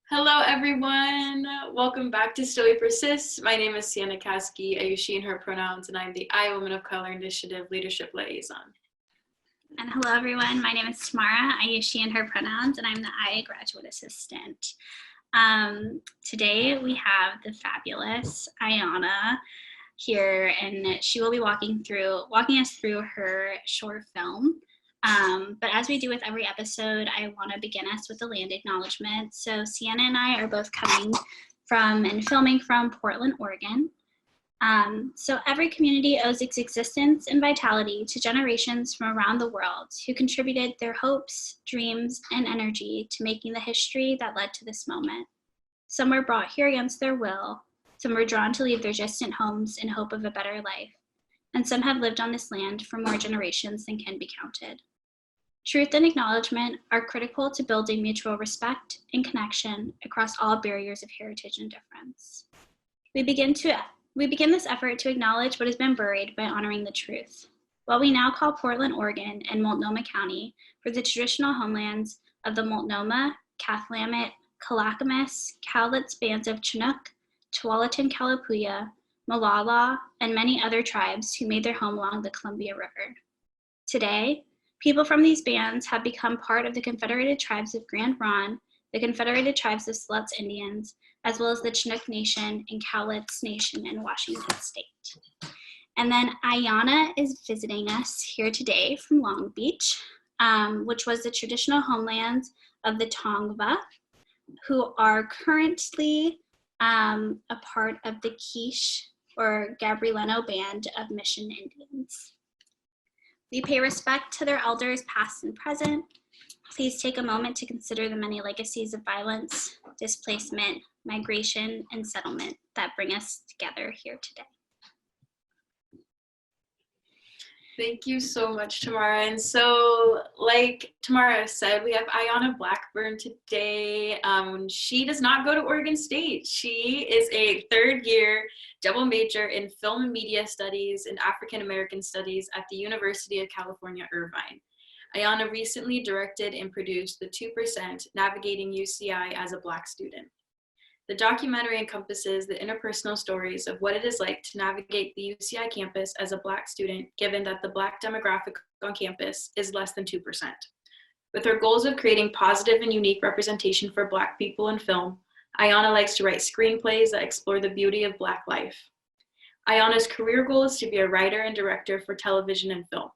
Hello, everyone. Welcome back to Still We Persist. My name is Iyanna, I use she and her pronouns, and I'm the I Women of Color Initiative Leadership Liaison. And hello, everyone. My name is Tamara. I use she and her pronouns, and I'm the IA Graduate Assistant. Today, we have the fabulous Iyanna here, and she will be walking us through her short film. But as we do with every episode, I want to begin us with the land acknowledgement. So Sienna and I are both coming from and filming from Portland, Oregon. So every community owes its existence and vitality to generations from around the world who contributed their hopes, dreams, and energy to making the history that led to this moment. Some were brought here against their will, some were drawn to leave their distant homes in hope of a better life, and some have lived on this land for more generations than can be counted. Truth and acknowledgement are critical to building mutual respect and connection across all barriers of heritage and difference. We begin this effort to acknowledge what has been buried by honoring the truth. What we now call Portland, Oregon, and Multnomah County for the traditional homelands of the Multnomah, Cathlamet, Clackamas, Cowlitz bands of Chinook, Tualatin Kalapuya, Molalla, and many other tribes who made their home along the Columbia River. Today, people from these bands have become part of the Confederated Tribes of Grand Ronde, the Confederated Tribes of Siletz Indians, as well as the Chinook Nation and Cowlitz Nation in Washington State. And then Iyanna is visiting us here today from Long Beach, which was the traditional homelands of the Tongva, who are currently a part of the Quiche or Gabrielino Band of Mission Indians. We pay respect to their elders past and present. Please take a moment to consider the many legacies of violence, displacement, migration, and settlement that bring us together here today. Thank you so much, Tamara. And so, like Tamara said, we have Iyanna Blackburn today. She does not go to Oregon State. She is a third-year double major in film and media studies and African American studies at the University of California, Irvine. Iyanna recently directed and produced the 2% Navigating UCI as a Black Student. The documentary encompasses the interpersonal stories of what it is like to navigate the UCI campus as a Black student, given that the Black demographic on campus is less than 2%. With her goals of creating positive and unique representation for Black people in film, Iyanna likes to write screenplays that explore the beauty of Black life. Iyanna's career goal is to be a writer and director for television and film.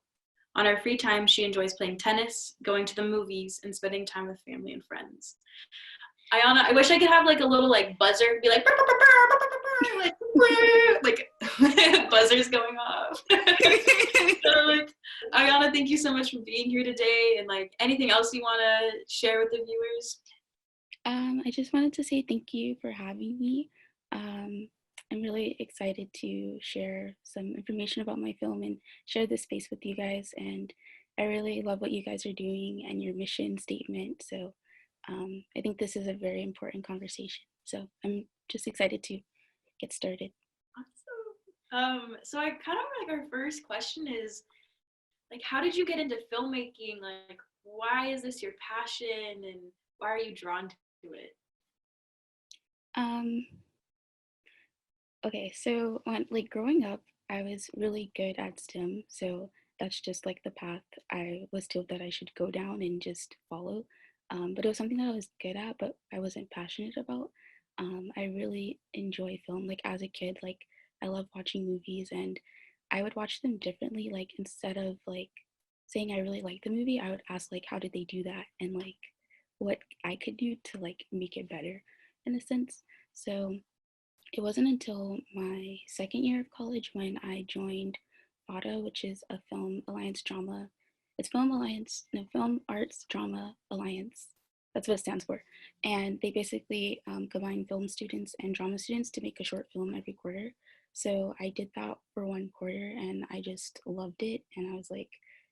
On her free time, she enjoys playing tennis, going to the movies, and spending time with family and friends. Iyanna, I wish I could have like a little like buzzer, be like, like buzzers going off. So, like, Iyanna, thank you so much for being here today, and like anything else you want to share with the viewers? I just wanted to say thank you for having me. I'm really excited to share some information about my film and share this space with you guys. And I really love what you guys are doing and your mission statement. So I think this is a very important conversation. So I'm just excited to get started. Awesome. So I kind of like our first question is like, how did you get into filmmaking? Like, why is this your passion, and why are you drawn to it? Okay, so when growing up, I was really good at STEM. So that's just like the path I was told that I should go down and just follow. But it was something that I was good at, but I wasn't passionate about. I really enjoy film. Like as a kid, like I love watching movies, and I would watch them differently. Like instead of like saying I really like the movie, I would ask like, how did they do that, and like what I could do to like make it better, in a sense. So it wasn't until my second year of college when I joined FADA, which is a Film Alliance Drama. It's Film Arts Drama Alliance. That's what it stands for. And they basically combine film students and drama students to make a short film every quarter. So I did that for one quarter, and I just loved it. And I was like,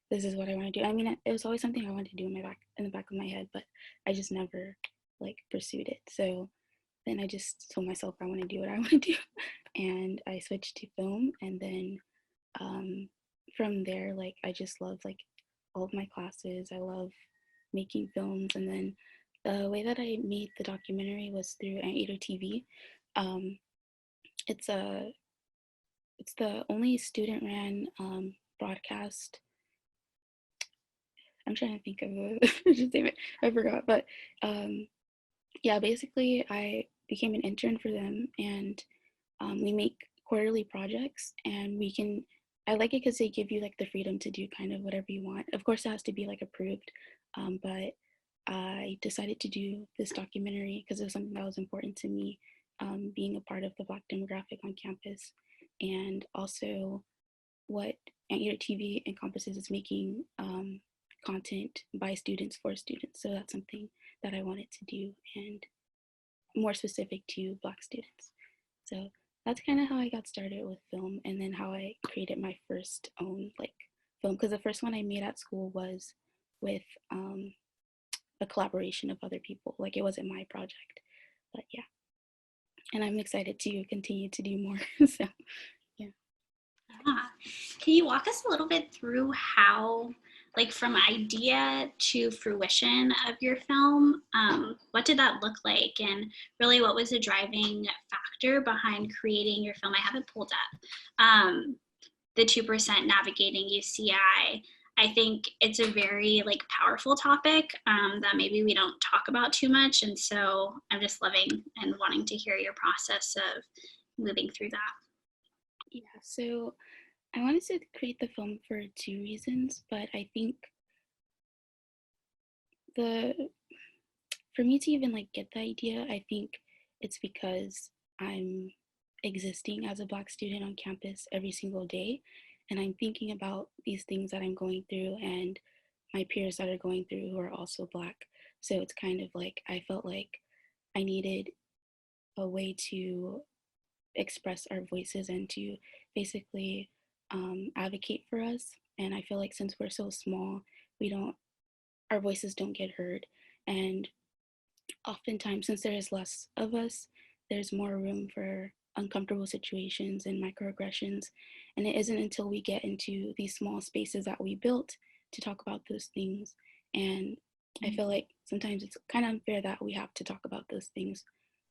this is what I want to do. I mean, it was always something I wanted to do in the back of my head, but I just never like pursued it. So then I just told myself I want to do what I want to do, and I switched to film. And then from there, like I just love like all of my classes. I love making films, and then The way that I made the documentary was through Anteater TV. Um, it's a it's the only student-ran broadcast. I'm trying to think of the I forgot, but um, yeah, basically I became an intern for them, and we make quarterly projects, and we can. I like it because they give you like the freedom to do kind of whatever you want. Of course, it has to be like approved, but I decided to do this documentary because it was something that was important to me, being a part of the Black demographic on campus, and also what Anteater TV encompasses is making content by students for students. So that's something that I wanted to do, and more specific to Black students. So that's kind of how I got started with film, and then how I created my first own like film, because the first one I made at school was with a collaboration of other people. Like it wasn't my project, but yeah. And I'm excited to continue to do more. So yeah. Yeah. Can you walk us a little bit through how, like, from idea to fruition of your film, what did that look like? And really, what was the driving factor behind creating your film? I have it pulled up. The 2% navigating UCI. I think it's a very like powerful topic that maybe we don't talk about too much. And so I'm just loving and wanting to hear your process of moving through that. Yeah, so I wanted to create the film for two reasons, but I think the for me to even like get the idea, I think it's because I'm existing as a Black student on campus every single day, and I'm thinking about these things that I'm going through and my peers that are going through who are also Black. So it's kind of like I felt like I needed a way to express our voices and to basically advocate for us. And I feel like since we're so small, we don't our voices don't get heard. And oftentimes, since there is less of us, there's more room for uncomfortable situations and microaggressions. And it isn't until we get into these small spaces that we built to talk about those things. And I feel like sometimes it's kind of unfair that we have to talk about those things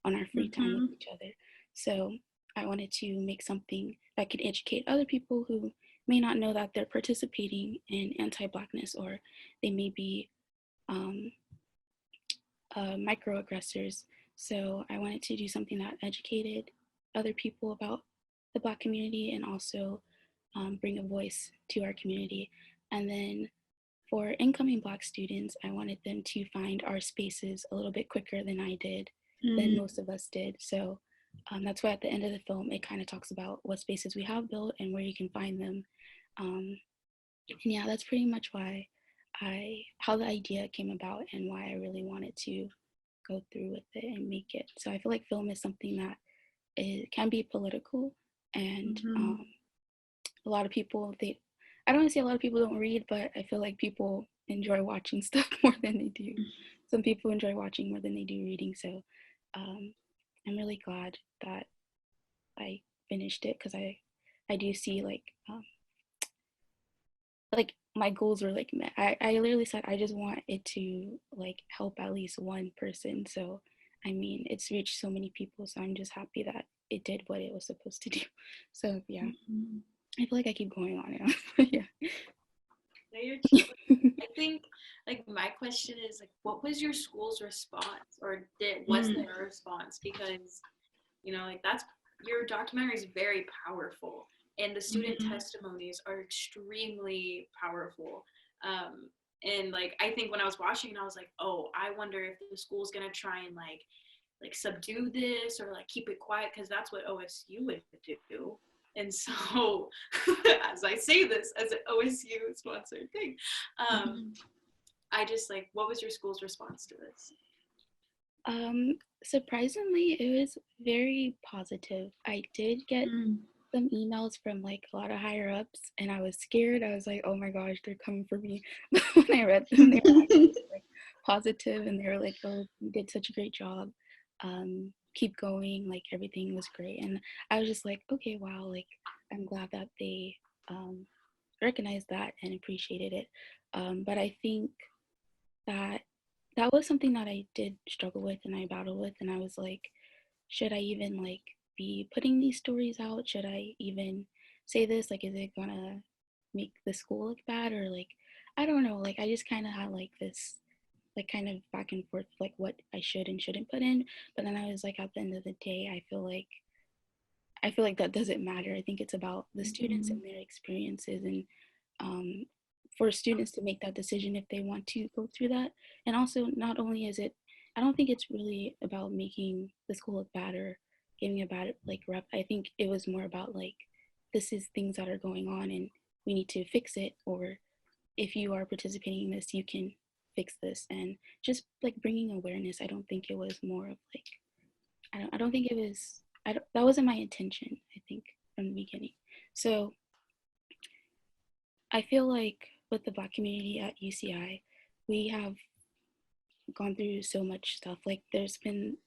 on our free time with each other. So I wanted to make something that could educate other people who may not know that they're participating in anti-Blackness, or they may be um, microaggressors. So I wanted to do something that educated other people about the Black community, and also bring a voice to our community. And then for incoming Black students, I wanted them to find our spaces a little bit quicker than I did, than most of us did. So that's why at the end of the film, it kind of talks about what spaces we have built and where you can find them. And yeah, that's pretty much why how the idea came about, and why I really wanted to go through with it and make it. So I feel like film is something that it can be political, and a lot of people, I don't want to say a lot of people don't read, but I feel like people enjoy watching stuff more than they do. Some people enjoy watching more than they do reading. So I'm really glad that I finished it, because I do see like my goals were like met. I literally said I just want it to like help at least one person. So I mean, it's reached so many people, so I'm just happy that it did what it was supposed to do. So yeah, I feel like I keep going on and on. Yeah. No, you're cute. I think like my question is like, what was your school's response, or was there a response? Because like that's your documentary is very powerful, and the student testimonies are extremely powerful. And like I think when I was watching it, I was like, oh, I wonder if the school's gonna try and like subdue this, or like keep it quiet, because that's what OSU would do. And so, as I say this as an OSU sponsored thing, I just like, what was your school's response to this? Surprisingly, it was very positive. I did get some emails from like a lot of higher ups, and I was scared. I was like, oh my gosh, they're coming for me. But when I read them, they were actually like positive, and they were like, oh, you did such a great job. Keep going, like everything was great. And I was just like, okay, wow, like I'm glad that they recognized that and appreciated it. But I think that that was something that I did struggle with and I battled with, and I was like, should I even like be putting these stories out? Should I even say this? Like, is it gonna make the school look bad? Or like, I don't know. Like, I just kind of had like this, like, kind of back and forth, like what I should and shouldn't put in. But then I was like, at the end of the day, I feel like that doesn't matter. I think it's about the students and their experiences, and um, for students to make that decision if they want to go through that. And also, not only is it, I don't think it's really about making the school look bad or giving a bad like rep. I think it was more about like, this is things that are going on and we need to fix it, or if you are participating in this, you can fix this, and just like bringing awareness. I don't think it was more of like, I don't think it was, that wasn't my intention, I think, from the beginning. So I feel like with the Black community at UCI, we have gone through so much stuff. Like, there's been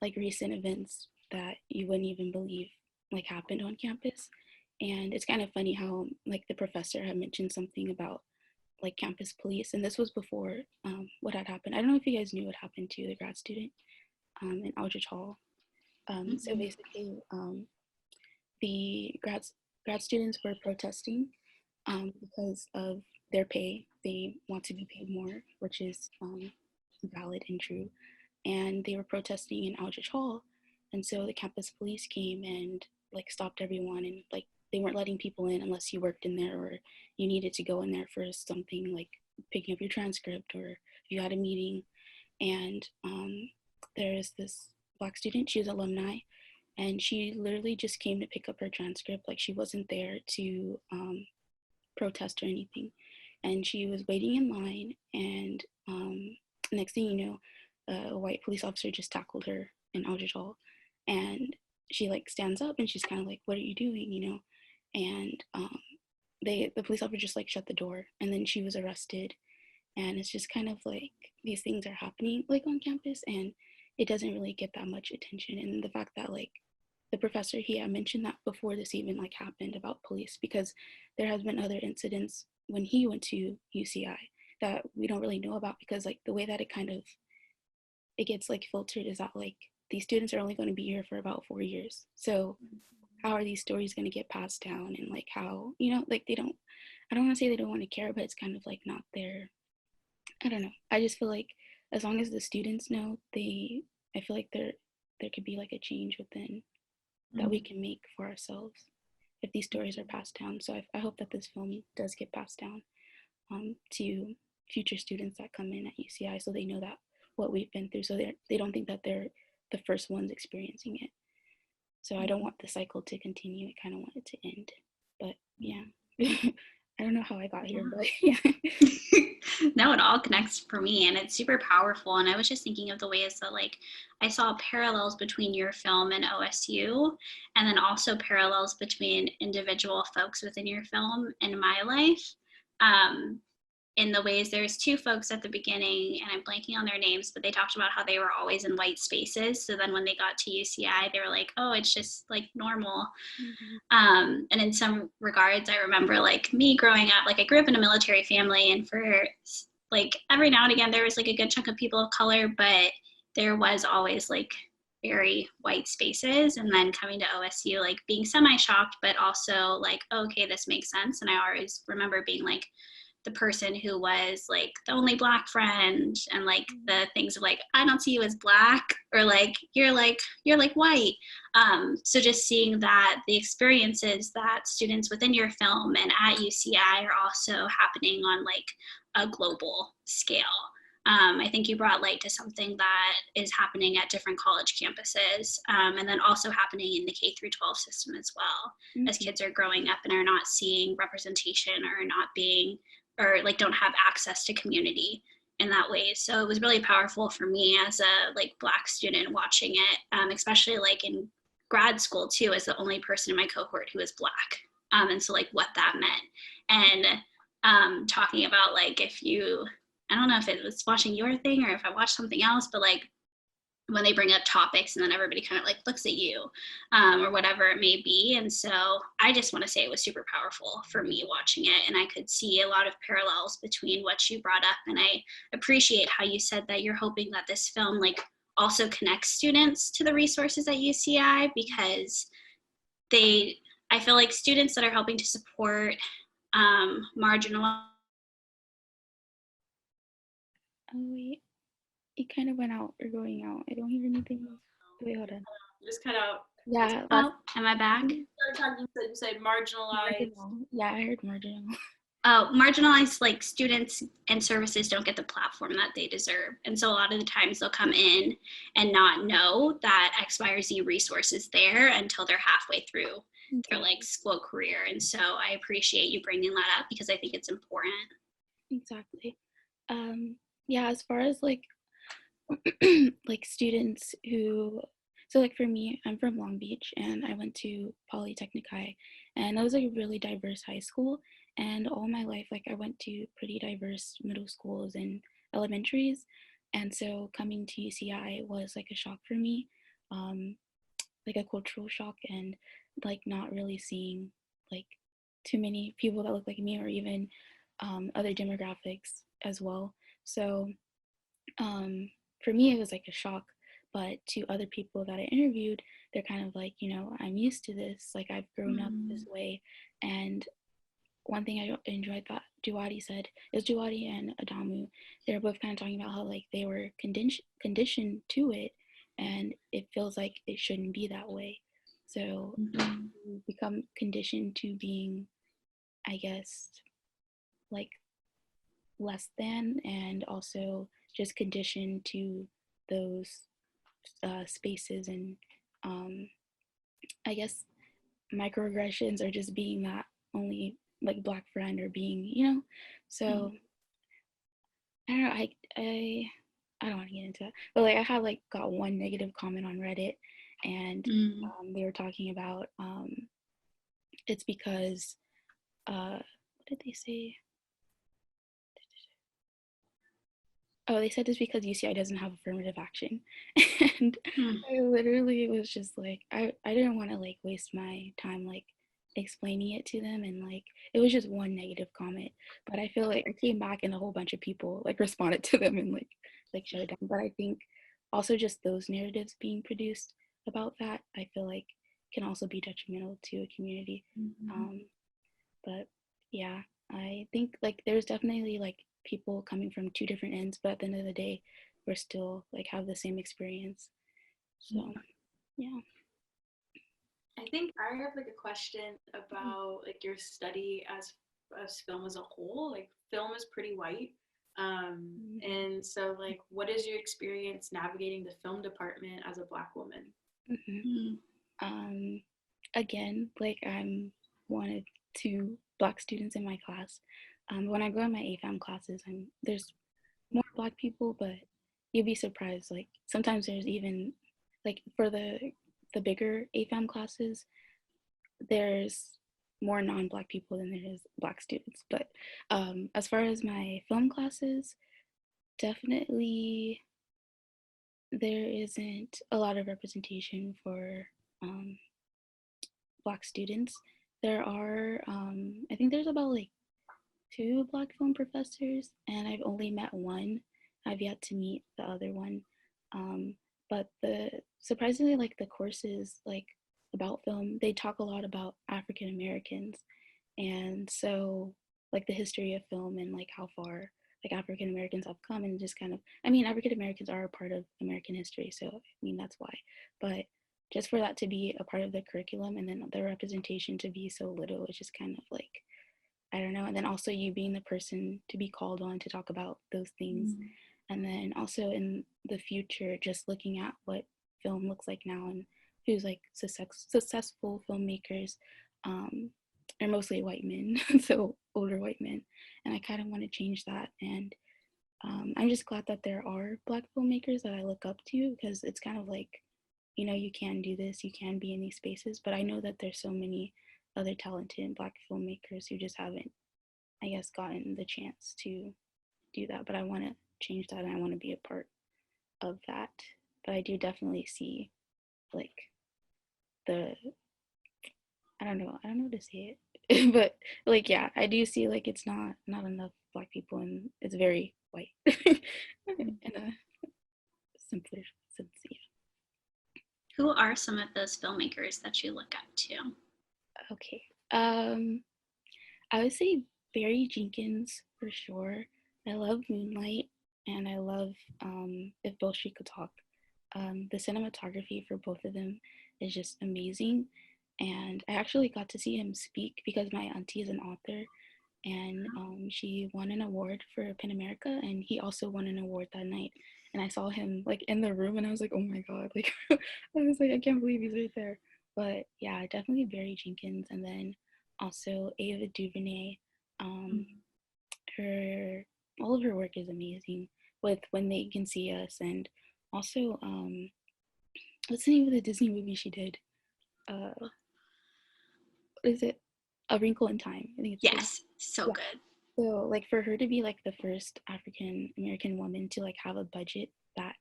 like recent events that you wouldn't even believe like happened on campus. And it's kind of funny how like the professor had mentioned something about like campus police, and this was before what had happened. I don't know if you guys knew what happened to the grad student in Aldrich Hall. So basically, the grad students were protesting because of their pay. They want to be paid more, which is valid and true. And they were protesting in Aldrich Hall, and so the campus police came and like stopped everyone, and like they weren't letting people in unless you worked in there or you needed to go in there for something like picking up your transcript or if you had a meeting. And there's this Black student, she was alumni, and she literally just came to pick up her transcript. Like, she wasn't there to protest or anything. And she was waiting in line, and next thing you know, a white police officer just tackled her in Aldrich Hall. And she like stands up and she's kind of like, what are you doing, you know? And the police officer just like shut the door, and then she was arrested. And it's just kind of like, these things are happening like on campus, and it doesn't really get that much attention. And the fact that like the professor, he had mentioned that before this even like happened about police, because there has been other incidents when he went to UCI that we don't really know about, because like the way that it kind of, it gets like filtered is that like these students are only going to be here for about 4 years. So how are these stories going to get passed down? And like, how, you know, like they don't, I don't want to say they don't want to care, but it's kind of like not their, I don't know. I just feel like as long as the students know, I feel like there could be like a change within that we can make for ourselves if these stories are passed down. So I hope that this film does get passed down to future students that come in at UCI, so they know that what we've been through, so they don't think that they're the first ones experiencing it. So I don't want the cycle to continue. I kind of want it to end. But yeah, I don't know how I got here, but yeah. No, it all connects for me, and it's super powerful. And I was just thinking of the ways that like I saw parallels between your film and OSU, and then also parallels between individual folks within your film and my life. In the ways, there's two folks at the beginning, and I'm blanking on their names, but they talked about how they were always in white spaces. So then when they got to UCI, they were like, oh, it's just like normal. And in some regards, I remember like me growing up, like I grew up in a military family, and for like every now and again, there was like a good chunk of people of color, but there was always like very white spaces. And then coming to OSU, like being semi-shocked, but also like, okay, this makes sense. And I always remember being like, the person who was like the only Black friend, and like the things of like, I don't see you as Black, or like you're like white. So just seeing that the experiences that students within your film and at UCI are also happening on like a global scale. I think you brought light to something that is happening at different college campuses, and then also happening in the K through 12 system as well, as kids are growing up and are not seeing representation, or not being, or like don't have access to community in that way. So it was really powerful for me as a like Black student watching it, especially like in grad school too, as the only person in my cohort who was Black. And so like what that meant, and talking about like, if you, I don't know if it was watching your thing or if I watched something else, but like when they bring up topics, and then everybody kind of like looks at you, or whatever it may be. And so I just want to say it was super powerful for me watching it, and I could see a lot of parallels between what you brought up. And I appreciate how you said that you're hoping that this film like also connects students to the resources at UCI, because I feel like students that are helping to support marginalized. Oh wait, it kind of went out or going out. I don't hear anything. Wait, hold on. Just cut out. Yeah. Oh, am I back? You said marginalized. Marginal. Yeah, I heard marginal. Marginalized like students and services don't get the platform that they deserve. And so a lot of the times they'll come in and not know that X, Y, or Z resource is there until they're halfway through their like school career. And so I appreciate you bringing that up, because I think it's important. Exactly. Yeah, as far as like like students who, so like for me, I'm from Long Beach and I went to Polytechnic High, and it was like a really diverse high school. And all my life, like I went to pretty diverse middle schools and elementaries. And so coming to UCI was like a shock for me, like a cultural shock, and like not really seeing like too many people that look like me, or even other demographics as well. So for me, it was like a shock. But to other people that I interviewed, they're kind of like, I'm used to this. Like I've grown up this way. And one thing I enjoyed that Duwadi said is Duwadi and Adamu, they were both kind of talking about how like they were conditioned to it, and it feels like it shouldn't be that way. So you become conditioned to being, I guess, like less than, and also just conditioned to those spaces, and I guess microaggressions, or just being that only like Black friend, or being. So I don't know, I don't want to get into that, but like I had like got one negative comment on Reddit, and they were talking about it's because what did they say? Oh, they said it's because UCI doesn't have affirmative action. And I literally was just like, I didn't want to like waste my time like explaining it to them, and like it was just one negative comment. But I feel like I came back and a whole bunch of people like responded to them and like shut it down. But I think also just those narratives being produced about that, I feel like can also be detrimental to a community. But yeah, I think like there's definitely like people coming from two different ends, but at the end of the day, we're still like have the same experience. So yeah. I think I have like a question about like your study as film as a whole. Like film is pretty white. And so like what is your experience navigating the film department as a Black woman? Again, like I'm one of two Black students in my class. When I go in my AFAM classes, there's more Black people, but you'd be surprised. Like sometimes there's even like for the bigger AFAM classes, there's more non-Black people than there is Black students. But as far as my film classes, definitely there isn't a lot of representation for Black students. There are, I think there's about like 2 Black film professors, and I've only met one. I've yet to meet the other one. But surprisingly, like the courses like about film, they talk a lot about African Americans, and so like the history of film, and like how far like African Americans have come, and just kind of, I mean, African Americans are a part of American history, so I mean that's why. But just for that to be a part of the curriculum, and then the representation to be so little, it's just kind of like, I don't know. And then also you being the person to be called on to talk about those things. And then also in the future, just looking at what film looks like now, and who's like successful filmmakers are mostly white men, so older white men. And I kind of want to change that. And I'm just glad that there are Black filmmakers that I look up to, because it's kind of like, you can do this, you can be in these spaces. But I know that there's so many other talented Black filmmakers who just haven't, I guess, gotten the chance to do that. But I want to change that, and I want to be a part of that. but I do definitely see like the I don't know how to say it, but like yeah, I do see like it's not enough Black people, and it's very white in a simpler sense. Yeah. Who are some of those filmmakers that you look up to? Okay. I would say Barry Jenkins for sure. I love Moonlight, and I love If Bill Street Could Talk. The cinematography for both of them is just amazing. And I actually got to see him speak because my auntie is an author, and she won an award for Pan America, and he also won an award that night. And I saw him like in the room, and I was like, oh my god, like I was like, I can't believe he's right there. But yeah, definitely Barry Jenkins, and then also Ava DuVernay. Um, her all of her work is amazing. With When They Can See Us, and also what's the name of the Disney movie she did? What is it? A Wrinkle in Time. I think it's Yes, so yeah. good. So like for her to be like the first African American woman to like have a budget that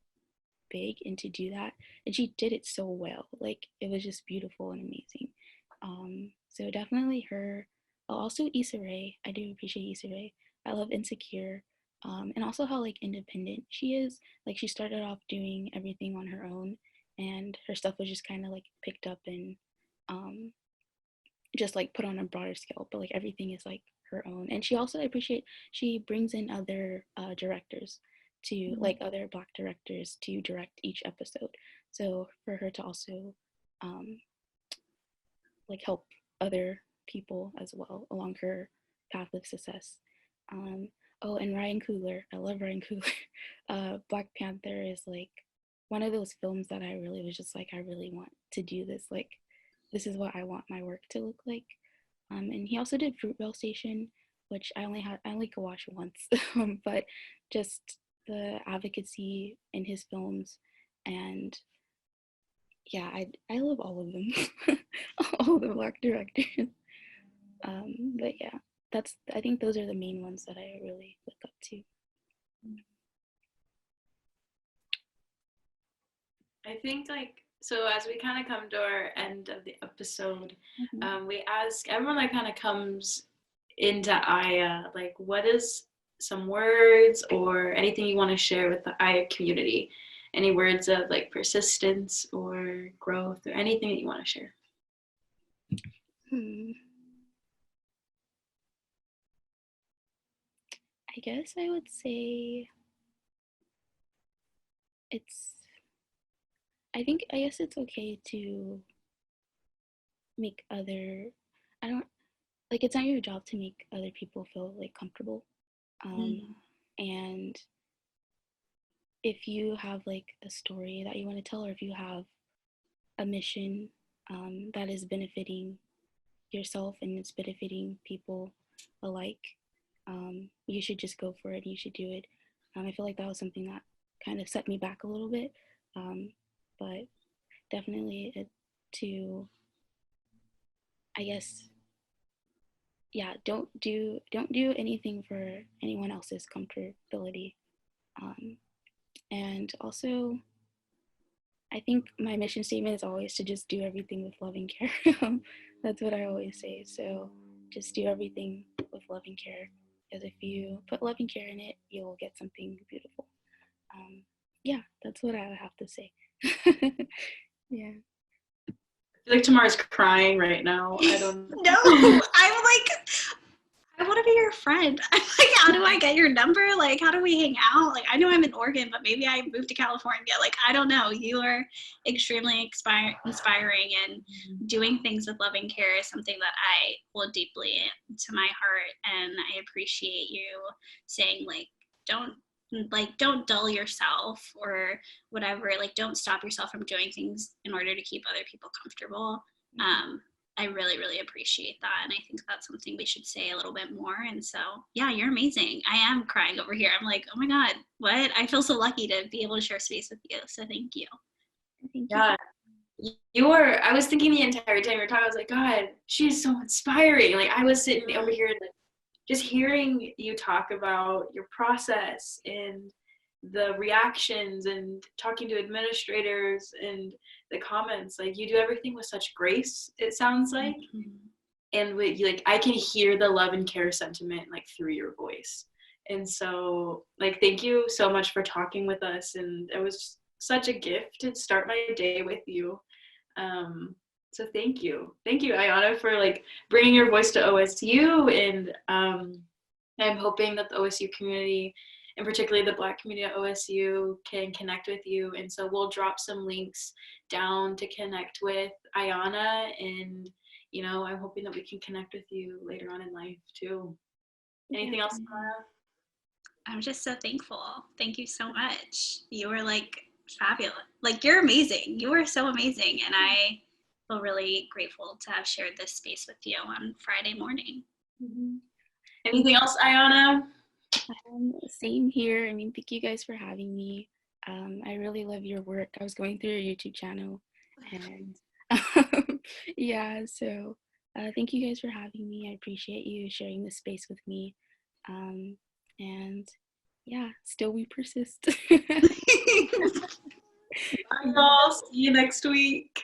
big and to do that, and she did it so well. Like it was just beautiful and amazing. So definitely her. Oh, also Issa Rae. I do appreciate Issa Rae. I love Insecure. And also how like independent she is. Like she started off doing everything on her own, and her stuff was just kind of like picked up and um, just like put on a broader scale. But like everything is like her own. And she also, I appreciate, she brings in other directors to like other Black directors to direct each episode. So for her to also um, like help other people as well along her path of success. Um, oh, and Ryan Coogler, I love Ryan Coogler. Black Panther is like one of those films that I really was just like, I really want to do this. Like, this is what I want my work to look like. And he also did Fruitvale Station, which I only could watch once, but just the advocacy in his films, and yeah, I love all of them, all the Black directors. But yeah, I think those are the main ones that I really look up to. I think like so as we kind of come to our end of the episode, we ask everyone that kind of comes into Aya, like what is some words or anything you want to share with the Aya community? Any words of like persistence or growth or anything that you want to share? I guess I would say I guess it's okay to make I don't like it's not your job to make other people feel like comfortable. And if you have like a story that you want to tell, or if you have a mission that is benefiting yourself and it's benefiting people alike, you should just go for it. You should do it. I feel like that was something that kind of set me back a little bit, but definitely to, I guess, yeah, don't do anything for anyone else's comfortability. And also, I think my mission statement is always to just do everything with love and care. That's what I always say. So just do everything with love and care, because if you put love and care in it, you'll get something beautiful. Yeah, that's what I would have to say. Yeah. I feel like Tamara's crying right now. I don't know. No, I'm like, I want to be your friend. I'm like, how do I get your number? Like, how do we hang out? Like, I know I'm in Oregon, but maybe I moved to California. Like, I don't know. You are extremely inspiring, and doing things with love and care is something that I hold deeply to my heart. And I appreciate you saying, like, don't dull yourself or whatever. Like, don't stop yourself from doing things in order to keep other people comfortable. I really, really appreciate that. And I think that's something we should say a little bit more. And so, yeah, you're amazing. I am crying over here. I'm like, oh my God, what? I feel so lucky to be able to share space with you. So thank you. Yeah. You were, I was thinking the entire time you were talking, I was like, God, she's so inspiring. Like I was sitting over here like, just hearing you talk about your process and the reactions and talking to administrators and the comments. Like, you do everything with such grace, it sounds like. And like, I can hear the love and care sentiment like through your voice. And so, like, thank you so much for talking with us. And it was such a gift to start my day with you. So thank you, Iyanna, for like bringing your voice to OSU. And I'm hoping that the OSU community, and particularly the Black community at OSU, can connect with you. And so we'll drop some links down to connect with Iyanna. And you know, I'm hoping that we can connect with you later on in life too. Anything else, Mara? I'm just so thankful. Thank you so much. You were like fabulous. Like, you're amazing. You were so amazing. And I feel really grateful to have shared this space with you on Friday morning. Mm-hmm. Anything else, Iyanna? Same here. I mean, thank you guys for having me. I really love your work. I was going through your YouTube channel, and yeah, so thank you guys for having me. I appreciate you sharing this space with me. And yeah, still we persist. Bye, y'all. See you next week.